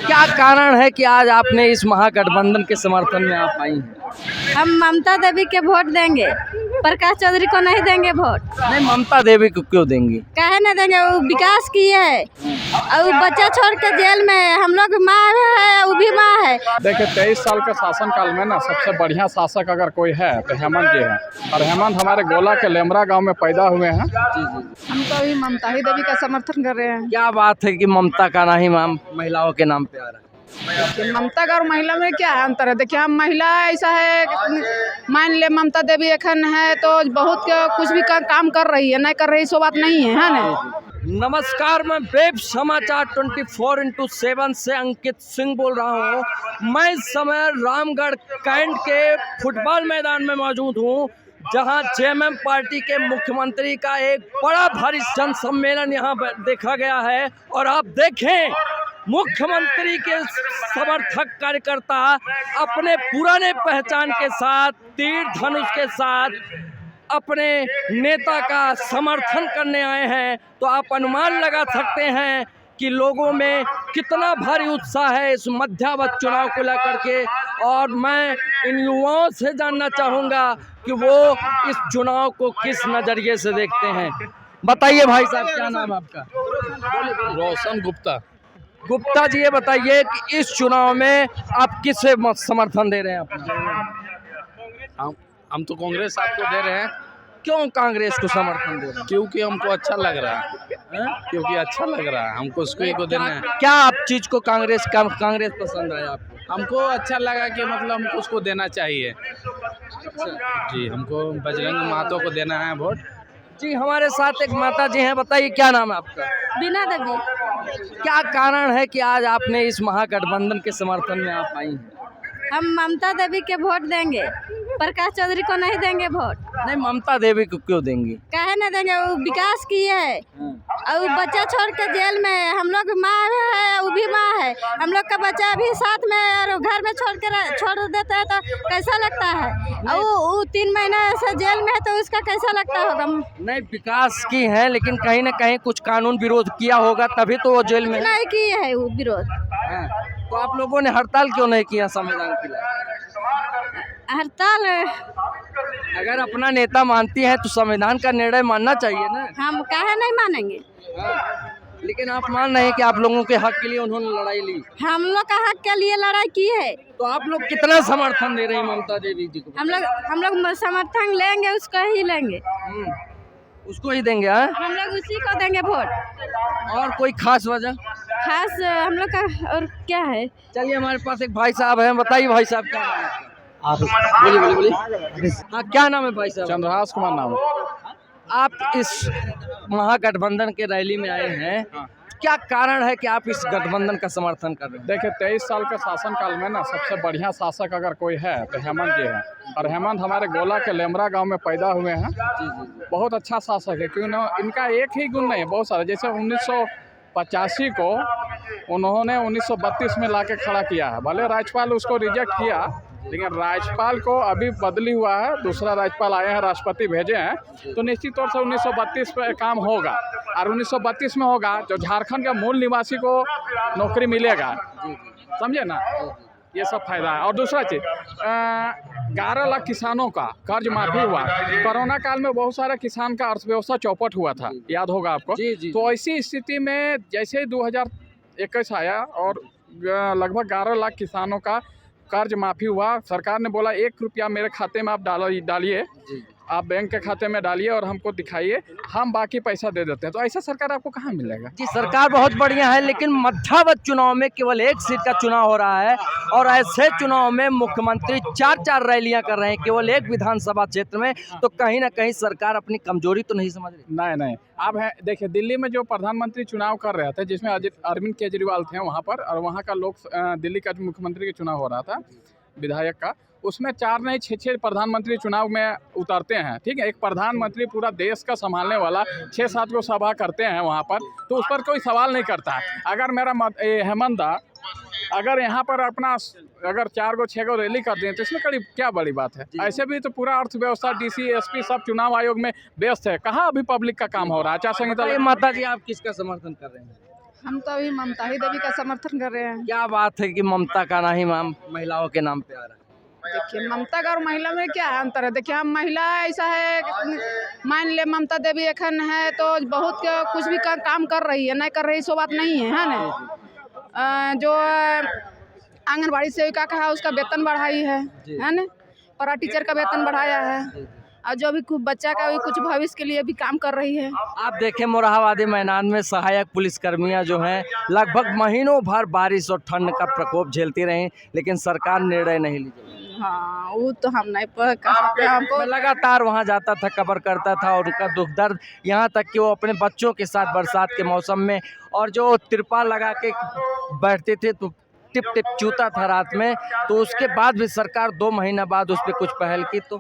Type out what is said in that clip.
क्या कारण है कि आज आपने इस महागठबंधन के समर्थन में आप आई हैं? हम ममता देवी के वोट देंगे, प्रकाश चौधरी को नहीं देंगे वोट। नहीं, ममता देवी को क्यों देंगी? काहे नहीं देंगे? वो विकास किए है और बच्चा छोड़ के जेल में है। हम लोग माँ है, वो भी माँ है। देखिए 23 साल के शासनकाल में ना सबसे बढ़िया शासक अगर कोई है तो हेमंत जी है। और हेमंत हमारे गोला के लेमरा गांव में पैदा हुए हैं। हम तो अभी ममता ही देवी का समर्थन कर रहे हैं। क्या बात है कि ममता का ना ही नाम महिलाओं के नाम पे आ रहा है? ममता का और महिला में क्या है अंतर है? देखिए हम महिला ऐसा है, मान ले ममता देवी एखन है तो बहुत कुछ भी काम कर रही है, नहीं कर रही सो बात नहीं है ना। नमस्कार, मैं वेब समाचार 24x7 से अंकित सिंह बोल रहा हूँ। मैं इस समय रामगढ़ कैंट के फुटबॉल मैदान में मौजूद हूँ, जहां जेएमएम पार्टी के मुख्यमंत्री का एक बड़ा भारी जन सम्मेलन यहाँ देखा गया है। और आप देखें, मुख्यमंत्री के समर्थक कार्यकर्ता अपने पुराने पहचान के साथ, तीर धनुष के साथ अपने नेता का समर्थन करने आए हैं। तो आप अनुमान लगा सकते हैं कि लोगों में कितना भारी उत्साह है इस मध्यावधि चुनाव को लेकर के। और मैं इन युवाओं से जानना चाहूँगा कि वो इस चुनाव को किस नज़रिए से देखते हैं। बताइए भाई साहब, क्या नाम है आपका? रोशन गुप्ता। गुप्ता जी, ये बताइए कि इस चुनाव में आप किसे समर्थन दे रहे हैं अपना? हम तो कांग्रेस आपको दे रहे हैं। क्यों कांग्रेस को समर्थन दे रहे हैं? क्योंकि हमको अच्छा लग रहा है। क्योंकि अच्छा लग रहा है, हमको उसको ही को देना है। क्या आप चीज को कांग्रेस पसंद आया आपको? हमको अच्छा लगा कि मतलब हमको उसको देना चाहिए। जी, हमको बजरंग महतो को देना है वोट। जी, हमारे साथ एक माता जी हैं। बताइए, क्या नाम है आपका? बिना देवी। क्या कारण है कि आज आपने इस महागठबंधन के समर्थन में आप आई हैं? हम ममता देवी के वोट देंगे, प्रकाश चौधरी को नहीं देंगे वोट। नहीं, ममता देवी को क्यों देंगी? काहे नहीं देंगे? वो विकास किए है और वो बच्चा छोड़ के जेल में है। हम लोग माँ है, वो भी माँ है। हम लोग का बच्चा अभी साथ में और घर में छोड़ देता है तो कैसा लगता है? और वो 3 महीना से जेल में है तो उसका कैसा लगता होगा? नहीं, विकास की है, लेकिन कहीं ना कहीं कुछ कानून विरोध किया होगा, तभी तो वो जेल में है। नहीं किए है वो विरोध। हाँ, तो आप लोगों ने हड़ताल क्यों नहीं किया संविधान के लिए? हड़ताल अगर अपना नेता मानती हैं तो संविधान का निर्णय मानना चाहिए ना। हम काहे नहीं मानेंगे? लेकिन आप मान रहे हैं कि आप लोगों के हक के लिए उन्होंने लड़ाई ली। हम लोग का हक के लिए लड़ाई की है। तो आप लोग कितना समर्थन दे रहे हैं ममता देवी जी को? हम लोग समर्थन लेंगे, उसको ही लेंगे। उसको ही देंगे? हाँ, हम लोग उसी को देंगे वोट। और कोई खास वजह? खास हम लोग का और क्या है? चलिए, हमारे पास एक भाई साहब हैं। बताइए भाई साहब, क्या नाम है आपका? बोलिए। हाँ, क्या नाम है भाई साहब? चंद्रहास कुमार नाम। आप इस महागठबंधन के रैली में आए हैं, क्या कारण है कि आप इस गठबंधन का समर्थन कर रहे हैं? देखिए 23 साल के शासनकाल में ना सबसे बढ़िया शासक अगर कोई है तो हेमंत जी है। और हेमंत हमारे गोला के लेमरा गांव में पैदा हुए हैं। बहुत अच्छा शासक है। क्यों ना, इनका एक ही गुण नहीं, बहुत सारा। जैसे 1985 को उन्होंने 1932 में लाके खड़ा किया है। भले राज्यपाल उसको रिजेक्ट किया, लेकिन राज्यपाल को अभी बदली हुआ है, दूसरा राज्यपाल आए हैं, राष्ट्रपति भेजे हैं, तो निश्चित तौर से 1932 पे काम होगा। और 1932 में होगा जो झारखंड के मूल निवासी को नौकरी मिलेगा, समझे ना। ये सब फायदा है। और दूसरा चीज़, 11 लाख किसानों का कर्ज माफी हुआ। कोरोना काल में बहुत सारे किसान का अर्थव्यवस्था चौपट हुआ था, याद होगा आपको। तो ऐसी स्थिति में जैसे ही 2021 आया और लगभग 11 लाख किसानों का कर्ज माफी हुआ, सरकार ने बोला 1 रुपया मेरे खाते में आप डालिए, आप बैंक के खाते में डालिए और हमको दिखाइए, हम बाकी पैसा दे देते हैं। तो ऐसा सरकार आपको कहाँ मिलेगा? जी, सरकार बहुत बढ़िया है, लेकिन मध्यावधि चुनाव में केवल 1 सीट का चुनाव हो रहा है। और ऐसे चुनाव में मुख्यमंत्री 4 रैलियां कर रहे हैं केवल एक विधानसभा क्षेत्र में। तो कहीं ना कहीं सरकार अपनी कमजोरी तो नहीं समझ रही? नहीं। अब है, देखिए दिल्ली में जो प्रधानमंत्री चुनाव कर रहे थे, जिसमें अरविंद केजरीवाल थे वहाँ पर, और वहाँ का दिल्ली का जो मुख्यमंत्री का चुनाव हो रहा था विधायक का, उसमें 4 नहीं 6 प्रधानमंत्री चुनाव में उतरते हैं। ठीक है, एक प्रधानमंत्री पूरा देश का संभालने वाला 6-7 को सभा करते हैं वहाँ पर, तो उस पर कोई सवाल नहीं करता है। अगर मेरा हेमंत अगर यहाँ पर अपना अगर 4 को 6 को रैली कर दें तो इसमें क्या बड़ी बात है? ऐसे भी तो पूरा अर्थव्यवस्था डीसी एसपी सब चुनाव आयोग में व्यस्त है। कहाँ अभी पब्लिक का काम हो रहा है? आचार संहिता। माता जी, आप किसका समर्थन कर रहे हैं? हम तो अभी ममता ही देवी का समर्थन कर रहे हैं। क्या बात है कि ममता का नाम महिलाओं के नाम पे आ रहा है? देखिए ममता का और महिला में क्या है अंतर है। देखिए हम महिला ऐसा है, मान ले ममता देवी एखन है तो बहुत कुछ भी काम कर रही है, नहीं कर रही सो बात नहीं है ना। जो आंगनबाड़ी सेविका का है उसका वेतन बढ़ाई है ना। परा टीचर का वेतन बढ़ाया है, और जो भी बच्चा का भी कुछ भविष्य के लिए भी काम कर रही है। आप देखें मोरहाबादी मैदान में सहायक पुलिसकर्मियां जो हैं लगभग महीनों भर बारिश और ठंड का प्रकोप झेलती रहीं, लेकिन सरकार निर्णय नहीं ली। हाँ वो तो हम नहीं कह सकते। हमको मैं लगातार वहां जाता था, कवर करता था, और उनका दुख दर्द, यहाँ तक कि वो अपने बच्चों के साथ बरसात के मौसम में और जो तिरपाल लगा के बैठते थे तो टिप टिप चूता था रात में, तो उसके बाद भी सरकार 2 महीना बाद उस पर कुछ पहल की तो